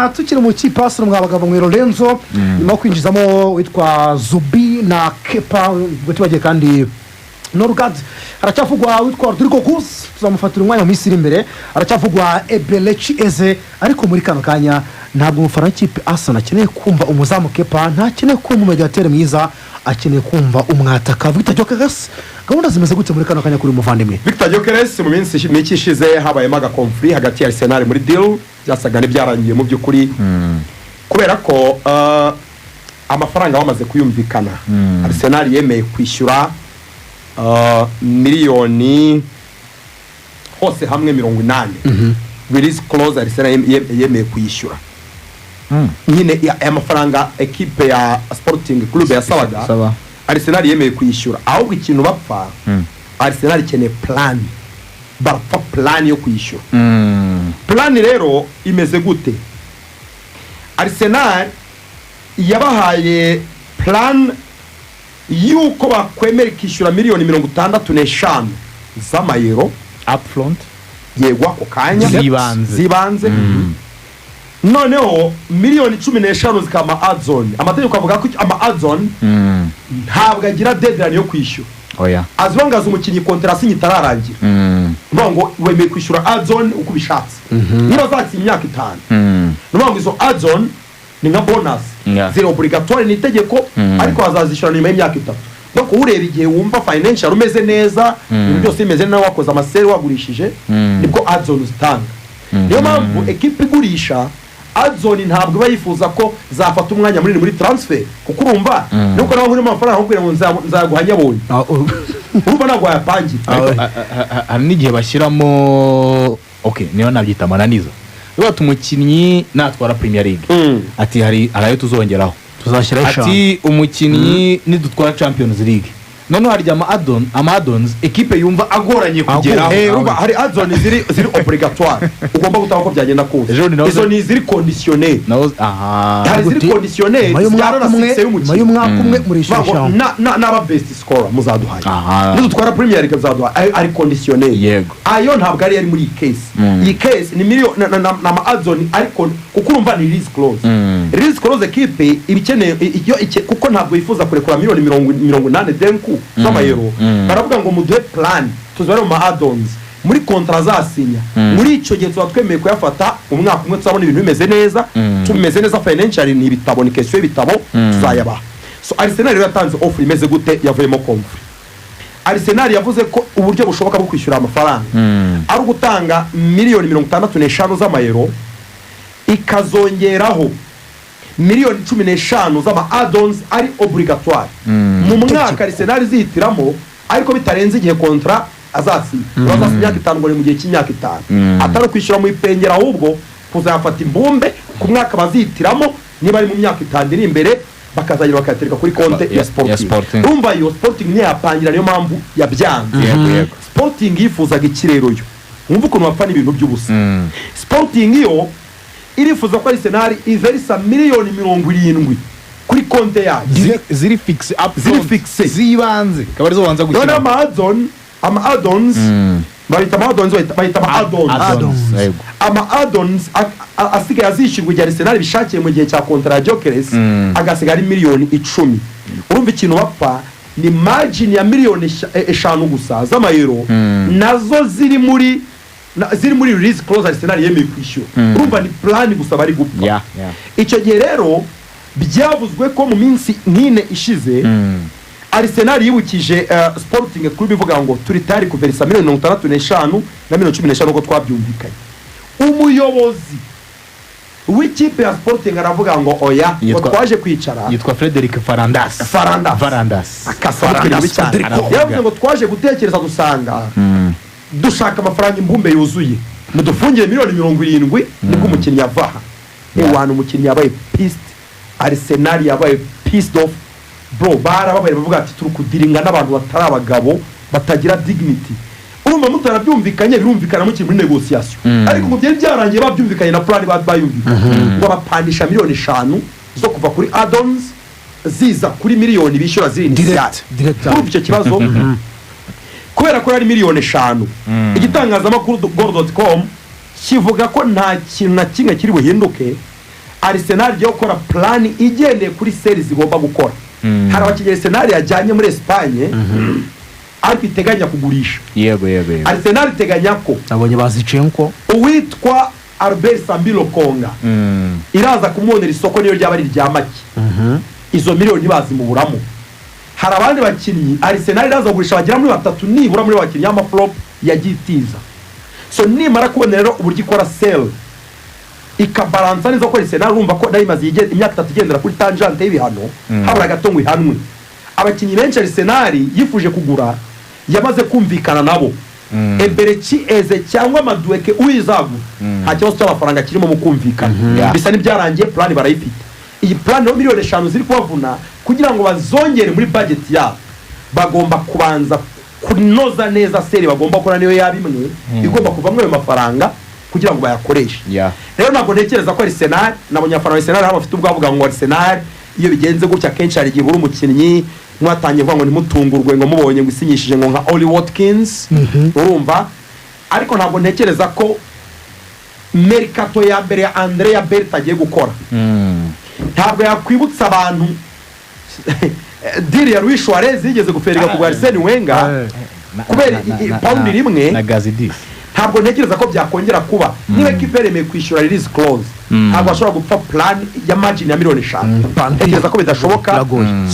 kanya tukiri mu kipe Arsenal mwabagabo mwe Lorenzo nyuma kwinjizamo witwa Zubi na Kepa gutibagiye kandi Norgard aracyavugwa witwa Rodrigo Gus tuzamufatira umwanya mu minsi iri imbere aracyavugwa Ebelechi Eze ariko muri kano kanya ntabwo umufana w'ikipe Arsenal akeneye kumva umuzamu Kepa ntakeneye kumva umediateur mwiza akeneye kumva umwataka Victor Gyökeres gahunda zimeze gute muri kano kanya kuri umuvandimwe Victor Gyökeres mu minsi mike ishize habayemo agakonflikt hagati ya Arsenal muri deal byasaga n'ibyarangiye mu by'ukuri kubera ko amafaranga bamaze kuyumvikana Arsenal yemeye kwishyura miliyoni hose hamwe 80 release clause Arsenal yemeye kuyishyura nyine amafaranga equipe ya Sporting Club yasabaga Arsenal yemeye kuyishyura ahubwo ikintu bapfa Arsenal ikeneye plan bapfa plan yo kuyishyura plan rero imeze gute Arsenal yabahaye plan yuko bakwemera kishyura miliyoni 65 z'amayero upfront yego ako kanya zibanze noneho miliyoni 15 zikama add-on amategeko avuga ko ama add-on ntabwo agira deadline yo kwishyura oya azongaza umukinyi contract itararangira ngo wemeye kwishyura add-on uko bishatse niba zati imyaka 5 ngo izo add-on ni nka bonus zero obligatoire ni itegeko ariko azazishyura nyuma y'imyaka 3 no kureba igihe wumva financial umeze neza ibyo byose imeze nawe wakoze amaseri wagurishije nibwo add-on zitanga niyo mpamvu equipe igurisha add-on ntabwo bayifuza ko zafata umwanya munini muri transfer kuko urumva nuko naho muri amafaranga ahubwo ngo nzaguhanya bonye urumva ntabwo yapangira hari n'igihe bashyiramo okay niyo nabyita amananiza niba tumukinnyi natwara Premier League ati hari arayo tuzongeraho tuzashyiraho ati umukinnyi nidutwara Champions League none hari add-ons equipe yumva agoranye kugeraho urumva hari add-on ziri obligatoire ugomba gutanga ko byagenda kose izo ni ziri conditionnel hari ziri conditionnel yara na y'umwaka umwe muri shusho na best scorer muzaduhaye nidutwara Premier League muzaduhaye ari conditionnel yego ayo ntabwo ari muri case iyi case ni miliyoni na add-on ariko kuko urumva ni release clause release clause equipe ibikeneye kuko ntabwo yifuza kurekura miliyoni 80 denku z'amayero baravuga ngo muduhe plan tuzare mu add-ons muri contrat zasinya muri ico gihe tuba twemeye kuyafata umwaka umwe tuzabona ibintu bimeze neza tumeze neza financially ni bitabo ni question y'ibitabo tuzayaba so Arsenal yatanze offer imeze gute yavuyemo conflict Arsenal yavuze ko uburyo bushoboka bwo kwishyura amafaranga ari gutanga miliyoni 65 z'amayero ikazongeraho miliyoni 15 z'ama add-ons ari obligatoire mu mwaka Arsenal zihitiramo ariko bitarenze igihe contrat azasinya bazasinya imyaka 5 ngo mu gihe cy'imyaka 5 atari kwishyura mu ipengera ahubwo kuzafata imbumbe ku mwaka bazihitiramo niba ari mu myaka 5 iri imbere bakazagira bakatereka kuri konte ya Sporting urumva iyo Sporting ni yapangira niyo mpamvu yabyanze Sporting yifuzaga ikirero yo umva ukuntu bapfa n'ibintu by'ubusa Sporting yo irifuza ko Arsenal iverisa miliyoni 70 kuri konte yayo ziri fixe zibanze kabari zo banza gukina ama add-ons bahita ama add-ons asigaye azishyurwa igihe Arsenal bishakiye mu gihe cya kontra ya Gyökeres agasigara ari miliyoni 10 urumva ikintu bapfa ni margin ya miliyoni 5 gusa z'amayero nazo ziri muri release clause Arsenal yemeye kwishyura urumva ni plan gusa bari gupfa icyo gihe rero byavuzwe ko mu minsi nkine ishize Arsenal yibukije Sporting Club ivuga ngo turi tari kuverisa miliyoni 65 na miliyoni 15 uko twabyumvikanye umuyobozi w'ikipe ya Sporting aravuga ngo oya twaje kwicara yitwa Frederic Varandas yavuze ngo twaje gutekereza dusanga dushaka amafaranga imbumbe yuzuye mudufungire miliyoni 70 nibwo umukinnyi yavaha ewana umukinnyi yabaye pissed Arsenal yabaye pissed off bro barababaye bavuga ati turi kudiringa n'abantu batari abagabo batagira dignity urumva mutarabyumvikanye birumvikana mu muri negotiation ariko mu bye byarangiye babyumvikanye na plan bayumvikanye ngo bapandisha miliyoni 5 zo kuva kuri add-ons ziza kuri miliyoni bishyura ziri direct urumva icyo kibazo kubera ko ari miliyoni 5 igitangazamakuru goal.com kivuga ko nta kintu na kimwe kiri buhinduke Arsenal igiye gukora plan igendeye kuri series igomba gukora. Hari abakinnyi Arsenal yajyanye muri Espagne ariko iteganya kugurisha. Yego. Arsenal iteganya ko abonye bazicyenko uwitwa Albert Sambilo Konga iraza kumubonera isoko niyo ryaba ari rya make. Izo miliyoni bazimuburamo. Hari abandi bakinnyi Arsenal iraza kugurisha bagira muri 3 nibura muri bakinnyi y'amaflop yagitiza. So nimara kubona rero uburyo ikora sell ikabalansa neza ko Arsenal urumva ko dayimaze imyaka 3 igendera kuri tangente y'ibihano habura gato ngo ihanwe. Abakinnyi benshi Arsenal yifuje kugura yamaze kumvikana nabo. Eberechi Eze cyangwa Madueke uyizagu nta kibazo cy'amafaranga kirimo mu kumvikana. Bisa n'ibyarangiye plan barayifite. Iyi plan no miliyoni 5 ziri kubavuna kugira ngo bazongere muri budget yabo. Bagomba kubanza kunoza neza seri bagomba gukora niyo yabimwe igomba kuvamwe ayo mafaranga kugira ngo bayakoreshe. Rero ntabwo ntekereza ko Arsenal n'abanyafana Arsenal haba bafite ubwavuga ngo Arsenal iyo bigenze gutya kenshi ari gihe buri umukinnyi mwatangiye vuga ngo nimutungurwe ngo mubonye ngo isinyishije ngo nka Oli Watkins urumva, ariko ntabwo ntekereza ko mercato ya mbere ya Andrea Berta agiye gukora. Ntabwo yakwibutsa abantu diri ya Luis Suarez yigeze guferega ku Arsene Wenger kubera pound rimwe na Gazidis. Ntabwo ntekereza ko byakongera kuba niba equipe yaremeye kwishyura release clause ntabwo ashobora gupfa plan ya margin ya miliyoni 5. Ntekereza ko bidashoboka.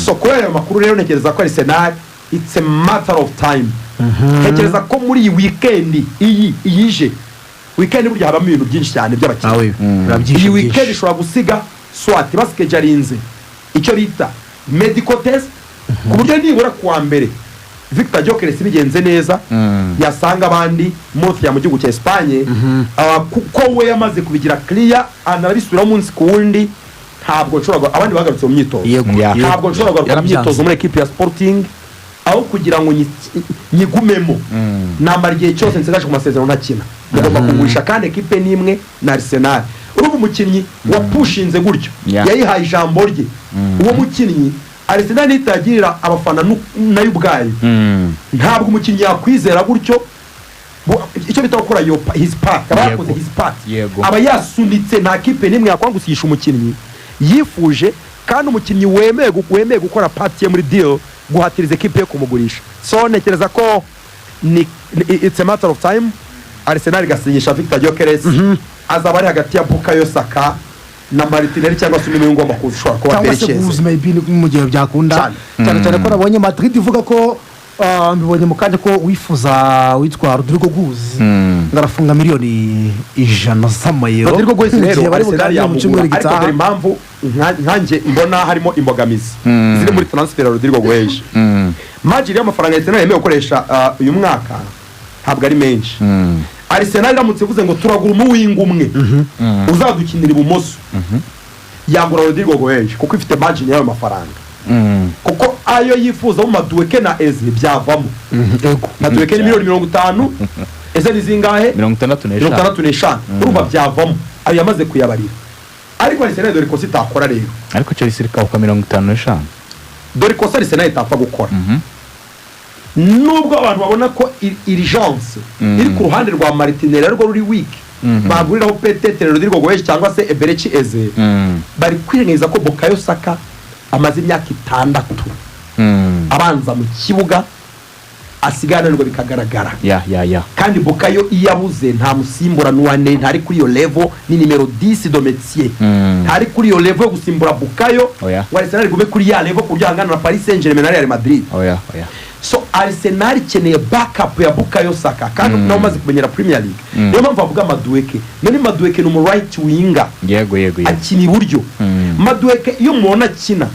So kubera ayo makuru rero ntekereza ko Arsenal it's a matter of time. Ntekereza ko muri iyi weekend iyije weekend burya habamo ibintu byinshi cyane by'abakinnyi. Iyi weekend ishobora gusiga swat baskejarinze icyo bita medical test ku buryo nibura kuwa mbere Victor Gyökeres bigenze neza yasanga abandi Murcia mu gihugu cya Espagne kuko we yamaze kubigira clear anabisubira umunsi ku wundi. Ntabwo nshobora abandi bagarutse mu myitozo, ntabwo nshobora kugaruka mu myitozo muri equipe ya Sporting aho kugira ngo nyigumemo namara igihe cyose nsigaje ku masezerano ntakina. Mugomba kugurisha kandi equipe nimwe na Arsenal. Urubu umukinnyi wapushinze gutyo yayihaye ijambo rye. Uwo mukinnyi Arsenal itagirira abafana nayo ubwayo. Ntabwo umukinnyi yakwizera gutyo icyo bita gukora his part. Abakoze his part aba yasunitse nta kipe nimwe yakwangusisha umukinnyi yifuje kandi umukinnyi wemeye gukora part ye muri deal guhatiriza equipe yo kumugurisha. So nekereza ko it's a matter of time Arsenal igasinyisha Victor Gyökeres azaba ari hagati ya Bukayo Saka na Martinelli cyangwa se n'umwe ngomba kushobora kuba Perez maybe mu gihe byakunda cyane ko nabonye Madrid ivuga ko mbibonye mu kanya ko wifuza witwa Rodrigo Guz ngarafunga miliyoni 100 z'amayero. Rodrigo Guz rero bari mu cyumweru gitaha. Ariko impamvu nkanjye mbona harimo imbogamizi ziri muri transfer ya Rodrigo Guz. Majiri y'amafaranga Arsenal yemeye gukoresha uyu mwaka ntabwo ari menshi. Arsenal iramutse ivuze ngo turagura umuwinga umwe uzadukinira ibumoso yagura Rodrigo Guz kuko ifite margin y'ayo mafaranga. Kuko ayo yifuza mu Madueke na Eze byavamo. Madueke ni miliyoni 50 Eze ni zingahe 65 urumva byavamo ayo yamaze kuyabarira. Ariko Arsenal dore ko sitakora rero, ariko Chelsea ikawuka 55 dore ko Arsenal itapfa gukora. Nubwo abantu babona ko urgence iri ku ruhande rwa Martinelli ariko ruri weak baguriraho Petete Rodrigo Guz cyangwa se Eberechi Eze bari kwirengeza ko Bukayo Saka amaze imyaka 6 abanza mu kibuga asigana ngo bikagaragara kandi Bukayo iyabuze nta musimbura nuwane ntari kuri yo level ni numero 10 do métier ntari kuri yo level yo gusimbura Bukayo wa Arsenal gube kuri ya level kubyangana na Paris Saint-Germain na Real Madrid. So Arsenal ikeneye backup ya Bukayo Saka kandi nawe maze kumenyera Premier League. Niyo mpamvu avuga Madueke. None Madueke ni mu right winger. Yego. Akina iburyo. Madueke iyo mubona akina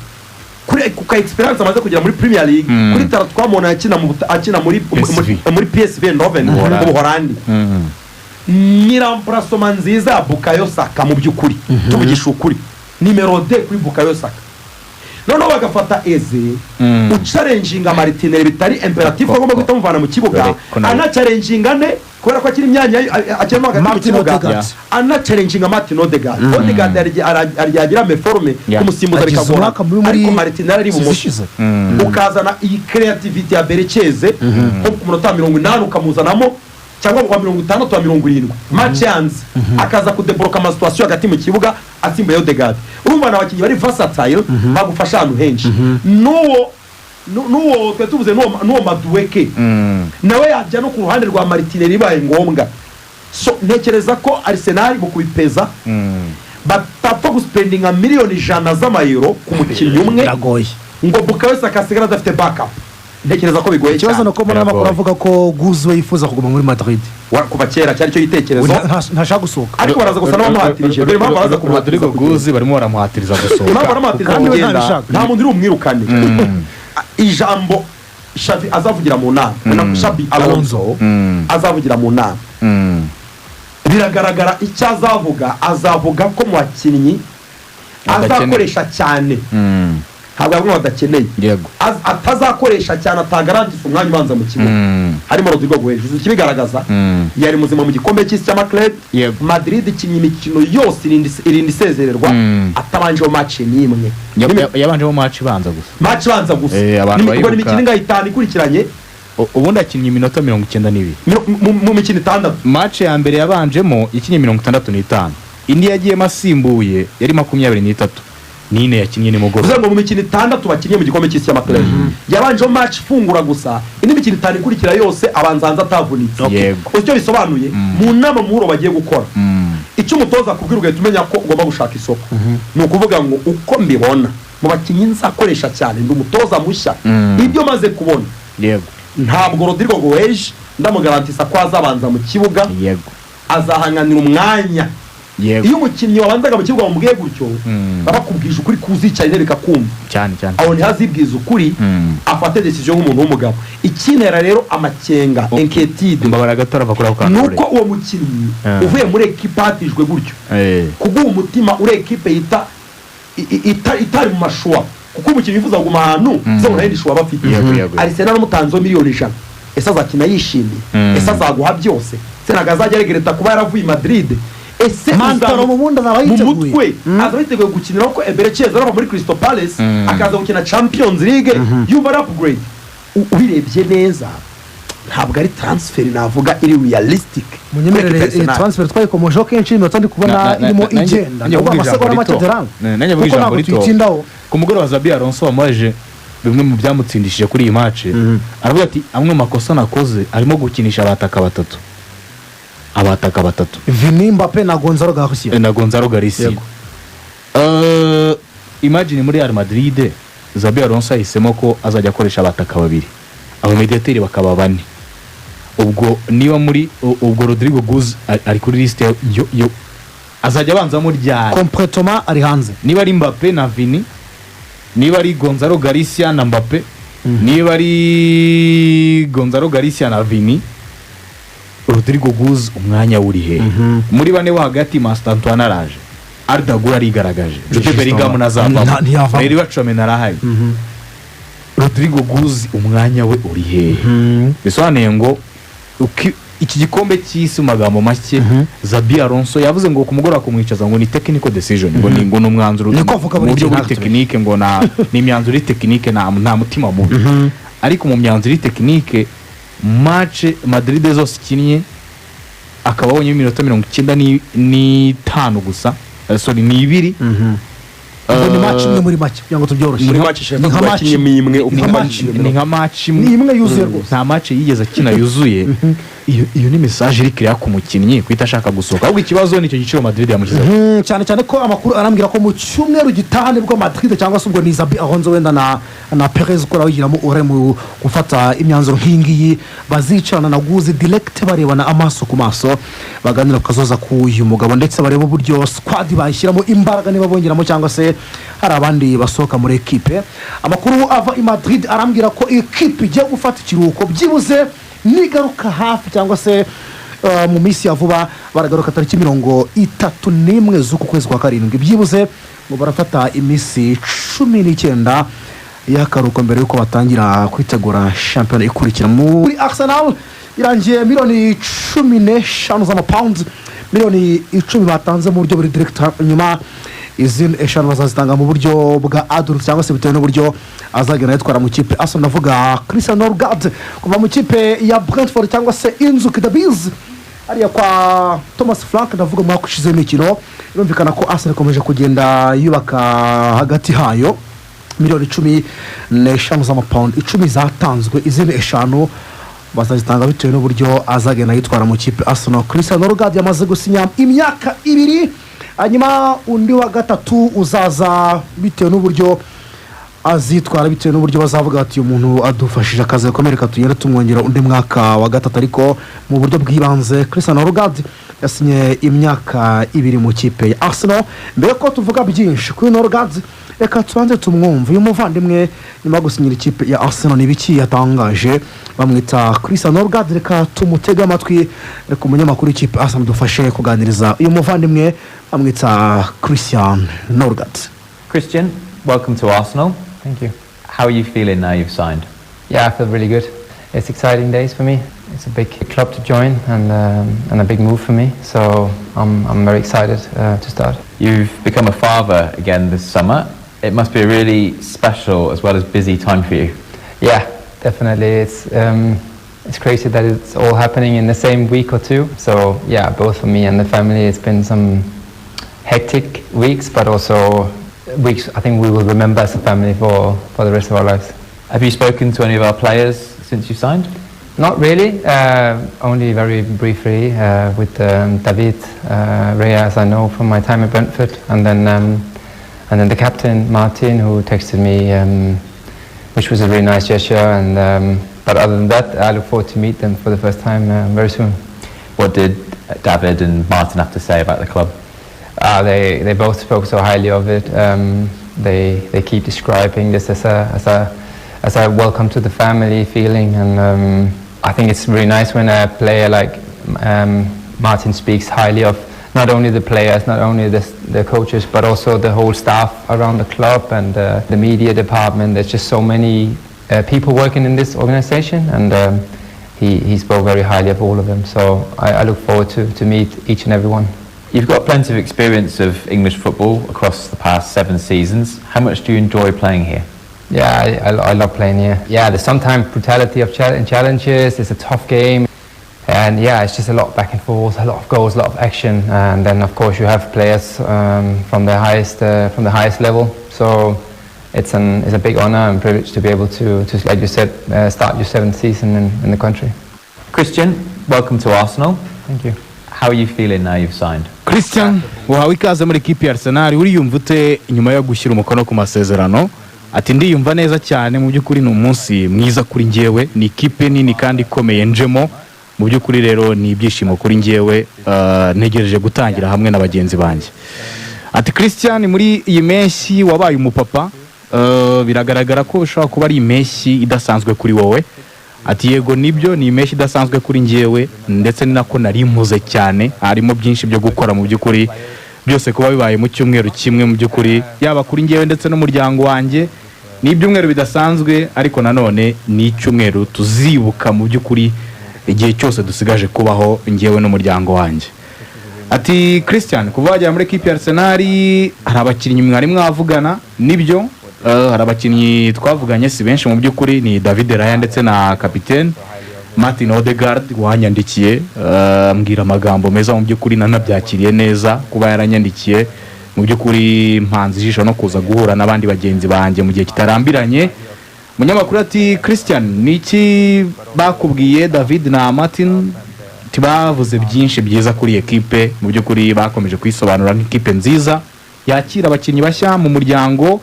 kuri kuka experience amaze kugera muri Premier League kuri tara twamona akina muri PSV Eindhoven mu Buholandi. Ni remplacement nziza Bukayo Saka mu byukuri. Tuvugisha ukuri. Numero 2 kuri Bukayo Saka. Noneho bagafata Eze ucarenjinga Martinelli bitari imperative agomba guhita muvana mu kibuga anacarenjinga ne kubera ko akiri imyanya akirimo hagati mu kibuga anacarenjinga Martin Odegaard. Odegaard aryagira meforme kumusimbuza bikagora ariko Martinelli ari bumoso ukazana iyi creativity ya Berecheze ku munota 80 ukamuzanamo cyangwa wa 60 wa 70 match yanze akaza kudebloka amasituasiyo hagati mu kibuga asimbuye Odegaard. Urumva n'abakinnyi bari versatile bagufasha ahantu henshi. Nuwo twe tuvuze nuwo Madueke nawe yajya no ku ruhande rwa Martinelli bibaye ngombwa. So ntekereza ko Arsenal mu kubipeza batapfa guspendinga miliyoni 100 z'amayero ku mukinnyi umwe ngo Bukayo Saka asigara adafite backup. Ntekereza ko bigoye cyane. Ikibazo nuko muri amakuru avuga ko Guzo yifuza kuguma muri Madrid kuva kera cyari cyo yitekerezo ntashaka gusohoka, ariko baraza gusa n'abamuhatirije. Dore impamvu baraza Rodrigo Guzo barimo baramuhatiriza gusohoka, impamvu baramuhatiriza kugenda nta muntu uri umwirukane. Ijambo Xavi azavugira mu nama na Xabi Alonso azavugira mu nama biragaragara icyo azavuga ko mu bakinnyi azakoresha cyane ntabwo bamwe badakeneye atazakoresha cyane atagarantisa umwanya ubanza mu kibuga harimo Rodrigo Guedes kibigaragaza yari muzima mu gikombe cy'isi cy'amaklub Madrid ikinnye imikino yose irindi isezererwa atabanje mu match n'imwe yabanje mu match banza gusa nimikino inga itanu ikurikiranye ubundi akinnye iminota 92 mu mikino 6. match ya mbere yabanjemo ikinnye 65 indi yagiye masimbuye yari 23 nine yakinnye ni mugoro uzengo mu mikino 6 bakinnye mu gikombe cy'isi y'amaklub yabanje match fungura gusa indi mikino 5 ikurikira yose abanzanza atavunitse. Icyo bisobanuye mu nama muhuro bagiye gukora icyo umutoza kubwira ugahita umenya ko ugomba gushaka isoko. Ni ukuvuga ngo uko mbibona mu bakinnyi nzakoresha cyane ndi umutoza mushya ibyo maze kubona ntabwo Rodrigo Guedes ndamugarantisa ko azabanza mu kibuga azahanganira umwanya. Iyo umukinnyi wabanzaga mu kibuga bamubwiye gutyo babakubwije ukuri kuzicaye nereka kumva cyane aho ntihazibwiza ukuri afate decision nk'umuntu w'umugabo. Ikinera rero amakenga inquiétude mbabara gatora bakora ko nuko uwo mukinnyi uvuye muri equipe atijwe gutyo kuguha umutima uri equipe itari mu mashwa kuko umukinnyi yifuza kuguma ahantu zo urahindi shwa bafite Arsenal mutanzo miliyoni 100 ese azakina yishimiye ese azaguha byose se nagazajya regreta kuba yaravuye Madrid ese mantaro mu bunda zabayiteguye azabiteguye gukinira ko Eberechieza arava muri Crystal Palace akaza gukina Champions League yuba upgrade. Ubirebye neza ntabwo ari transfer navuga iri realistic. Munyemerere transfer twayikomojeho kenshi iminota ndi kubona irimo igenda nubwo amasegura make derang nanjye vuga ijambo rito ku mugoroba Xabi Alonso wamuhaje bimwe mu byamutsindishije kuri iyi match aravuga ati amwe makosa nakoze arimo gukinisha abataka batatu Vini, Mbappe na Gonzalo Garcia. Imagine muri Real Madrid Xabi Alonso yahisemo ko azajya akoresha abataka babiri abo mediateri bakaba bane. Ubwo niba muri ubwo Rodrigo Guedes ari kuri liste yo azajya abanza muri ryari completement ari hanze. Niba ari Mbappe na Vini, niba ari Gonzalo Garcia na Mbappe, niba ari Gonzalo Garcia na Vini, Rodrigo Guedes umwanya uri he muri bane wo hagati Master Antoine araje Arda Güler arigaragaje Jude Bellingham nazava Meri Bacome narahaye Rodrigo Guedes umwanya we uri he bisobanuye ngo iki gikombe cy'isi magambo make Xabi Alonso yavuze ngo kumugora kumwicaza ngo ni technical decision ngo n'umwanzuro mu buryo bwa technique ngo ni imyanzuro technique nta mutima mubi ariko mu myanzuro technique match Madrid zose ikinnye akaba abonye iminota 95 gusa sorry ni 2 ni match imwe muri match kugira ngo tubyoroshye muri match bakinnye nka match imwe yuzuye rwose nta match yigeze akina yuzuye iyo ni message iri kiriya ku mukinnyi kwita ashaka gusohoka ahubwo ikibazo nicyo giciro Madrid yamushyizeho cyane ko amakuru arambwira ko mu cyumweru gitahane bwo Madrid cyangwa se ubwo ni Xabi Alonso wenda na Perez ko rawigiramo ure mu gufata imyanzuro nk'ingiyi bazicarana na Guedes direct barebana amaso ku maso baganira kazoza ku uyu mugabo ndetse bareba uburyo squad bayishyiramo imbaraga niba bongeramo cyangwa se hari abandi basohoka muri equipe. Amakuru ava i Madrid arambwira ko equipe igiye gufata ikiruhuko byibuze nigaruka hafi cyangwa se mu minsi ya vuba baragaruka tariki 31 z'uku kwezi kwa karindwi byibuze ngo barafata iminsi 19 y'akaruhuko mbere yuko batangira kwitegura shampiyona ikurikira. Muri Arsenal irangiye miliyoni 15 z'amapounds miliyoni 10 batanze mu buryo buri direct nyuma izindi eshanu bazazitanga mu buryo bwa adult cyangwa se bitewe n'uburyo azagenda yitwara mu kipe asa ndavuga Christian Norgard kuva mu kipe ya Brentford cyangwa se Inzuki Dabiz ariya kwa Thomas Frank ndavuga mu mwaka ushize w'imikino birumvikana ko Arsenal ikomeje kugenda yubaka hagati hayo miliyoni 15 z'amapawundi 10 zatanzwe izindi eshanu bazazitanga bitewe n'uburyo azagenda yitwara mu kipe Arsenal. Christian Norgard yamaze gusinya imyaka 2 hanyuma undi wa gatatu uzaza bitewe n'uburyo azitwara bitewe n'uburyo bazavuga ati uyu muntu adufashije akazi gakomeye katugenda tumwongera undi mwaka wa gatatu ariko mu buryo bw'ibanze Christian Norgard yasinye imyaka 2 mu kipe ya Arsenal. Mbere ko tuvuga byinshi kuri Norgard reka tubanze tumwumve uyu muvandimwe nyuma gusinyira ikipe ya Arsenal n'ibiki yatangaje bamwita Christian Norgard reka tumutega amatwi reka umunyamakuru w'ikipe Arsenal dufashe kuganiriza uyu muvandimwe bamwita Christian Norgard. Christian, welcome to Arsenal. Thank you. How are you feeling now you've signed? Yeah, I feel really good. It's exciting days for me. It's a big club to join and a big move for me. So I'm very excited to start. You've become a father again this summer. It must be a really special as well as busy time for you. Yeah, definitely. It's crazy that it's all happening in the same week or two. So yeah, both for me and the family, it's been some hectic weeks, but also weeks I think we will remember as a family for the rest of our lives. Have you spoken to any of our players since you signed? Not really, only very briefly with David Reyes, I know from my time at Brentford, and then the captain Martin, who texted me, which was a really nice gesture. And but other than that, I look forward to meet them for the first time very soon. What did David and Martin have to say about the club? They both spoke so highly of it. They keep describing this as a welcome to the family feeling, and I think it's really nice when a player like Martin speaks highly of not only the players, not only the coaches, but also the whole staff around the club and the media department. There's just so many people working in this organization, and he spoke very highly of all of them. So I look forward to meet each and every one. You've got plenty of experience of English football across the past 7 seasons. How much do you enjoy playing here? Yeah, I love playing here. Yeah, there's sometimes brutality of challenges. It's a tough game, and yeah, it's just a lot back and forth, a lot of goals, a lot of action, and then of course you have players from the highest level. So it's a big honor and privilege to be able to like you said, start your 7th season in the country. Christian, welcome to Arsenal. Thank you. How are you feeling now you've signed? Christian wahawe ikaze muri equipe ya Arsenal uriyumva ute nyuma yo gushyira umukono ku masezerano? Ati ndiyumva neza cyane mu by'ukuri ni umunsi mwiza kuri njyewe, ni ikipe nini kandi ikomeye njemo mu by'ukuri rero ni ibyishimo kuri njyewe, ntegereje gutangira hamwe n'abagenzi banjye. Ati Christian muri iyi mpeshyi wabaye umupapa, biragaragara ko ushobora kuba ari impeshyi idasanzwe kuri wowe. Ati yego nibyo ni impeshyi idasanzwe kuri njyewe ndetse ni nako nari mpuze cyane, harimo byinshi byo gukora mu by'ukuri byose kuba bibaye mu cyumweru kimwe mu by'ukuri yaba kuri njyewe ndetse n'umuryango wanjye ni ibyumweru bidasanzwe, ariko nanone ni icyumweru tuzibuka mu by'ukuri igihe cyose dusigaje kubaho njyewe n'umuryango wanjye. Ati Christian kuva wajya muri equipe ya Arsenal hari abakinnyi mwari mwavugana nibyo, hari abakinnyi twavuganye si benshi mu by'ukuri, ni David Raya ndetse na kapitene Martin Odegaard wanyandikiye ambwira amagambo meza mu by'ukuri nanabyakiriye neza kuba yaranyandikiye mu by'ukuri mpanze ijisho no kuza guhura n'abandi bagenzi banjye mu gihe kitarambiranye. Munyamakuru ati Christian niki bakubwiye David na Martin? Tibavuze byinshi byiza kuri equipe, mu by'ukuri bakomeje kwisobanura nk'ikipe nziza yakira abakinnyi bashya mu muryango.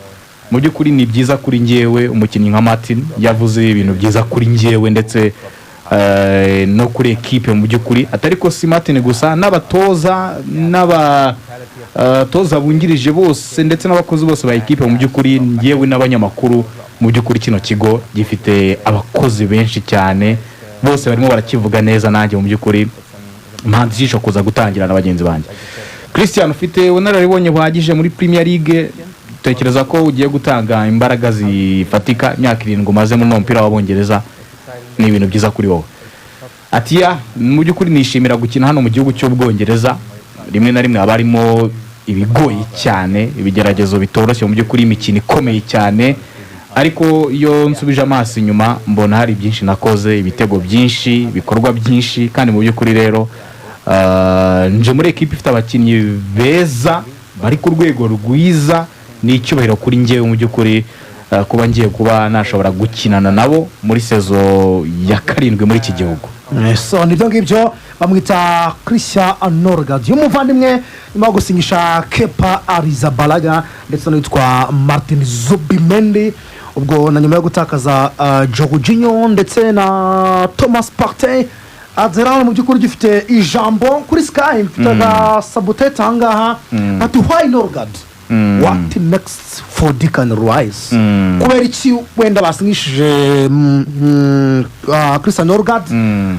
Mu by'ukuri ni byiza kuri njyewe, umukinnyi nka Martin yavuze ibintu byiza kuri njyewe ndetse no kuri equipe mu by'ukuri, atari ko si Martin gusa n'abatoza n'abatoza bungirije bose ndetse n'abakozi bose ba equipe mu by'ukuri, njyewe n'abanyamakuru mu by'ukuri kino kigo gifite abakozi benshi cyane, bose barimo barakivuga neza, nanjye mu by'ukuri mpanze ijisho kuza gutangira n'abagenzi banjye. Christian ufite unararibonye buhagije muri Premier League, tekereza ko ugiye gutanga imbaraga zifatika, imyaka 7 umaze mu mpira w'Abongereza ni ibintu byiza kuri wowe. Ati ya mu by'ukuri nishimira gukina hano mu gihugu cy'Ubwongereza, rimwe na rimwe abarimo ibigoye cyane, ibigeragezo bitoroshye mu by'ukuri, imikino ikomeye cyane, ariko iyo nsubije amaso inyuma mbona hari byinshi nakoze, ibitego byinshi, ibikorwa byinshi, kandi mu by'ukuri rero nje muri ekipa ifite abakinnyi beza bari ku rwego rwiza, ni icyubahiro kuri njyewe mu by'ukuri kuba ngiye kuba nashobora gukinana nabo muri sezo ya 7 muri iki gihugu. So nibyo ngibyo bamwita Christian Norgard y'umuvandimwe nyuma yo gusinyisha Kepa Arrizabalaga ndetse n'uwitwa Martin Zubimendi, ubwo na nyuma yo gutakaza Jorginho ndetse na Thomas Partey. Adzeran mu by'ukuri gifite ijambo kuri Sky, mfite Sabuteta ahangaha ati why Norgard, what next for Declan Rice? Kubera iki wenda basinyishije Christian Norgard,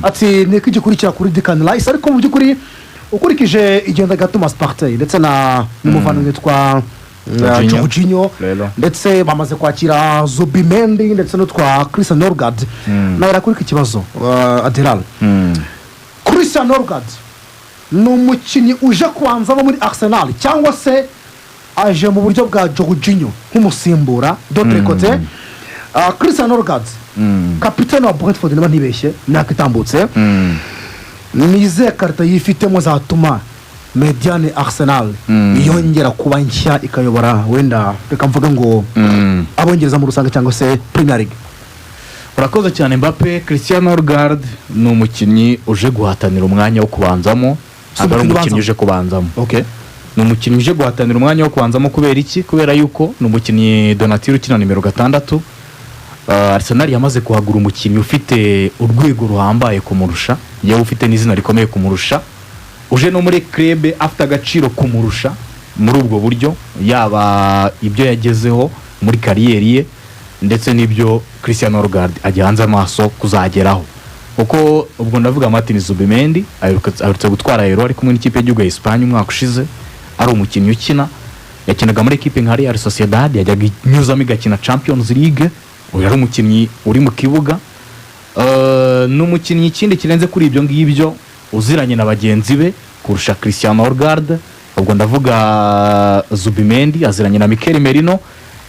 ati niko igikurikira kuri Declan Rice, ariko mu by'ukuri ukurikije igenda ga Thomas Partey ndetse na n'umuvandimwe witwa Jorginho ndetse bamaze kwakira Zubimendi ndetse n'utwa Christian Norgard, nawe kuri iki kibazo Adzeran, Christian Norgard ni umukinnyi uje kubanzamo muri Arsenal cyangwa se aje mu buryo bwa Jorginho nk'umusimbura d'autre côté? Christian Norgard kapitene wa Brentford niba ntibeshye myaka itambutse, nize karita yifitemo zatuma mediane Arsenal yongera kuba nshya ikayobora wenda reka mvuga ngo abongereza mu rusange cyangwa se Premier League. Urakoze cyane Mbappe. Christian Norgard ni umukinnyi uje guhatanira umwanya wo kubanzamo, ari umukinnyi uje kubanzamo. Okay. Ni umukinnyi uje guhatanira umwanya wo kubanzamo kubera iki? Kubera yuko ni umukinnyi Donatille ukina nimero 6. Arsenal yamaze kuhagura umukinnyi ufite urwego ruhambaye kumurusha, yewe ufite n'izina rikomeye kumurusha, uje no muri club afite agaciro kumurusha muri ubwo buryo, yaba ibyo yagezeho muri kariyeri ye ndetse n'ibyo Christian Norgard ajyanze amaso kuzageraho. Kuko ubwo ndavuga Martin Zubimendi aherutse gutwara Euro ari kumwe n'ikipe y'igihugu ya Espagne umwaka ushize, ari umukinnyi ukina, yakinaga muri ekipe nka Real Sociedad, yajyaga inyuzamo igakina Champions League, uyu ari umukinnyi uri mu kibuga, n'umukinnyi ikindi kirenze kuri ibyo ngibyo uziranye na bagenzi be kurusha Christian Norgard. Ubwo ndavuga Zubimendi aziranye na Mikel Merino,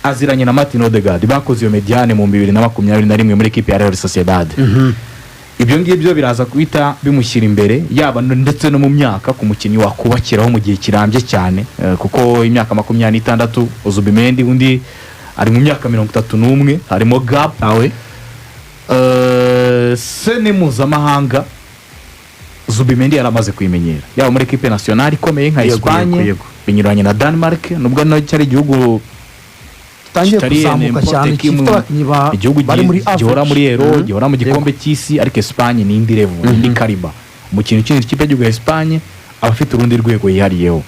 aziranye na Martin Odegaard, bakoze iyo mediane mu 2021 muri ekipe ya Real Sociedad. Ibyo ngibyo biraza kuhita bimushyira imbere yaba ndetse no mu myaka ku mukinnyi wakubakiraho mu gihe kirambye cyane, kuko imyaka 26 Zubimendi undi ari mu myaka 31, harimo gap nawe. Sene mpuzamahanga Zubimendi yaramaze kwimenyera, yaba muri equipe nationale ikomeye nka Espagne, binyuranye na Denmark, nubwo no cyari igihugu tangiye kuzamuka cyane igihugu gihora muri Euro, gihora mu gikombe cy'isi, ariko Espagne ni indi level, indi kariba. Umukino ukina ikipe y'igihugu ya Espagne abafite urundi rwego yihariyeho.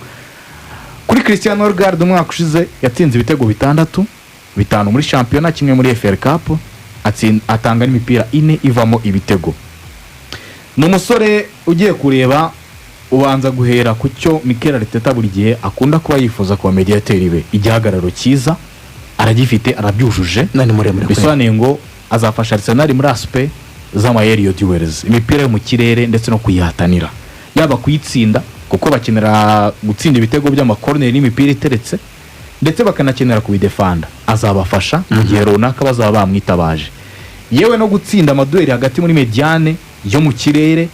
Kuri Christian Norgard umwaka ushize yatsinze ibitego 6, 5 muri championnat, kimwe muri FA Cup, atanga n'imipira 4 ivamo ibitego. N'umusore ugiye kureba ubanza guhera ku cyo Mikel Arteta buri gihe akunda kuba yifuza kuba mediateur be, igihagararo cyiza aragifite, arabyujuje, bisobanuye ngo azafasha Arsenal muri aspect z'amayeriyo duels, imipira yo mu kirere ndetse no kuyihatanira, yaba kuyitsinda kuko bakenera gutsinda ibitego by'amakorner n'imipira iteretse, ndetse bakanakenera kubidefanda, azabafasha mu gihe runaka bazaba bamwitabaje, yewe no gutsinda amadueli hagati muri mediane yo mu kirere.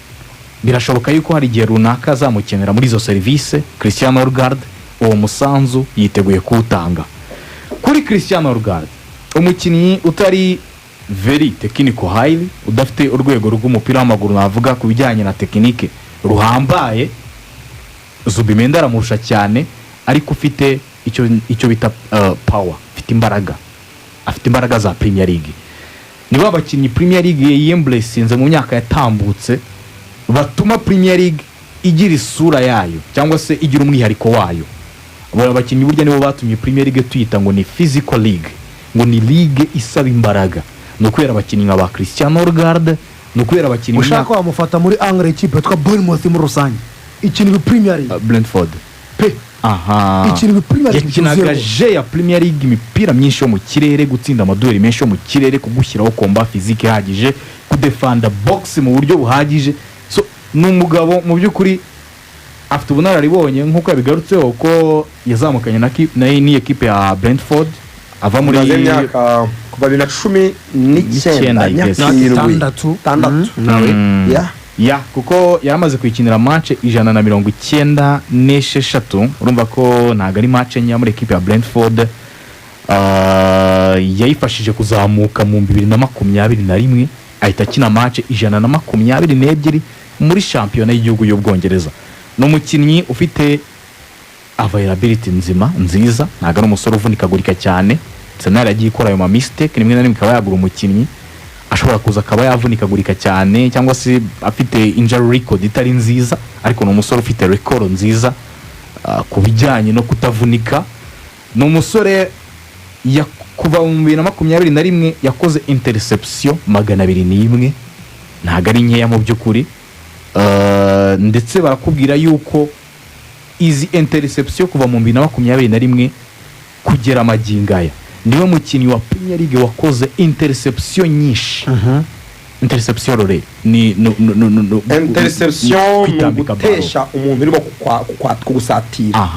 Birashoboka yuko hari igihe runaka azamukenera muri izo service. Christian Norgard uwo musanzu yiteguye kuwutanga. Kuri Christian Norgard, umukinnyi utari very technical highly, udafite urwego rw'umupira w'amaguru navuga ku bijyanye na tekinike ruhambaye, Zubimendi aramurusha cyane, ariko ufite icyo bita power, afite imbaraga za Premier League. Niba abakinnyi Premier League yembracinze mu myaka yatambutse batuma Premier League igira isura yayo cyangwa se igira umwihariko wayo. Abo bakinnyi burya nibo batumye Premier League tuyita ngo ni physical league, ngo ni league isaba imbaraga. No kwera abakinnyi nka ba Christian Norgard, no kwera abakinnyi ushaka wamufata muri Angre ikipe twa Bournemouth mu rusange, ikintu Premier League Brentford pe ikintu Premier League yakinaga ya Premier League, imipira myinshi yo mu kirere, gutsinda amadueli menshi yo mu kirere, kugushyiraho combat physique ihagije, kudefanda box mu buryo buhagije. So n'umugabo mu byukuri afite ubunararibonye nk'uko yabigarutseho ko yazamukanye n'iyi ekipe ya Brentford ava muri maze imyaka kuva 2019 imyaka 7 ya kuko yaramaze kwikinira match 196 urumva ko ntago ari match nya muri ekipe ya Brentford yayifashije kuzamuka mu 2021 ahita akina match 122 muri shampiyona y'igihugu y'Ubwongereza. No mukinnyi ufite availability nziza ntago ari umusore uvunikagurika cyane. Senari yagiye ikora ayo ma mistake rimwe na rimwe akaba yagura umukinnyi ashobora kuza akaba yavunikagurika cyane cyangwa se afite injury record itari nziza, ariko ni umusore ufite record nziza ku bijyanye no kutavunika. Ni umusore kuva mu 2021 yakoze interception 201 ntago ari nkeya mu by'ukuri, ndetse barakubwira yuko izi interception kuva mu 2021 kugera amagingaya niwe mukinnyi wa Premier League wakoze interception nyinshi. Interception rore ni interception gutesha umuntu urimo kugusatira.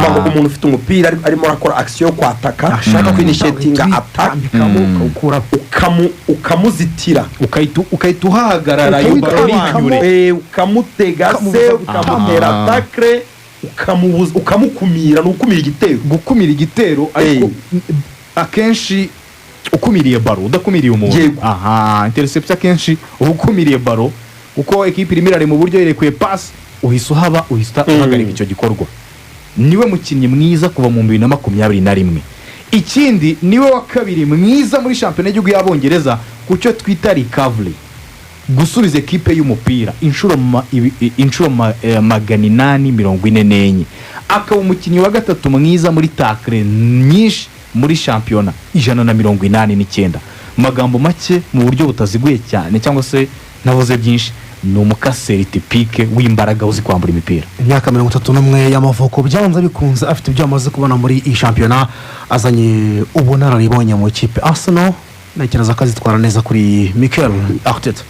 Ntabwo umuntu ufite umupira arimo akora action yo kwataka ashaka kwinitiatinga attack ukamuzitira ukahita uhagarara yubaronyure ukamutega se ukamutera attaque ukamukumira n'ukumira igitero. Gukumira igitero ariko akenshi ukumiriye baro udakumiriye umuntu. Interception akenshi ukumiriye baro uko equipe imirare mu buryo yerekuye pass uhisa uhagarika icyo gikorwa. Niwe mukinnyi mwiza kuva mu 2021. Ikindi niwe wa kabiri mwiza muri shampiyona y'igihugu y'Abongereza kucyo twita recovery, gusubiza equipe y'umupira inshuro 844. Akaba umukinnyi wa gatatu mwiza muri tackle nyinshi muri shampiyona 189. Magambo make mu buryo butaziguye cyane cyangwa se navuze byinshi, ni umukaseri typique w'imbaraga uzi kwambura imipira. Imyaka 31 y'amavuko byanze bikunze afite ibyo amaze kubona muri iyi shampiyona, azanye ubunararibonye mu kipe Arsenal. Ntekereza ko azitwara neza kuri Mikel Arteta.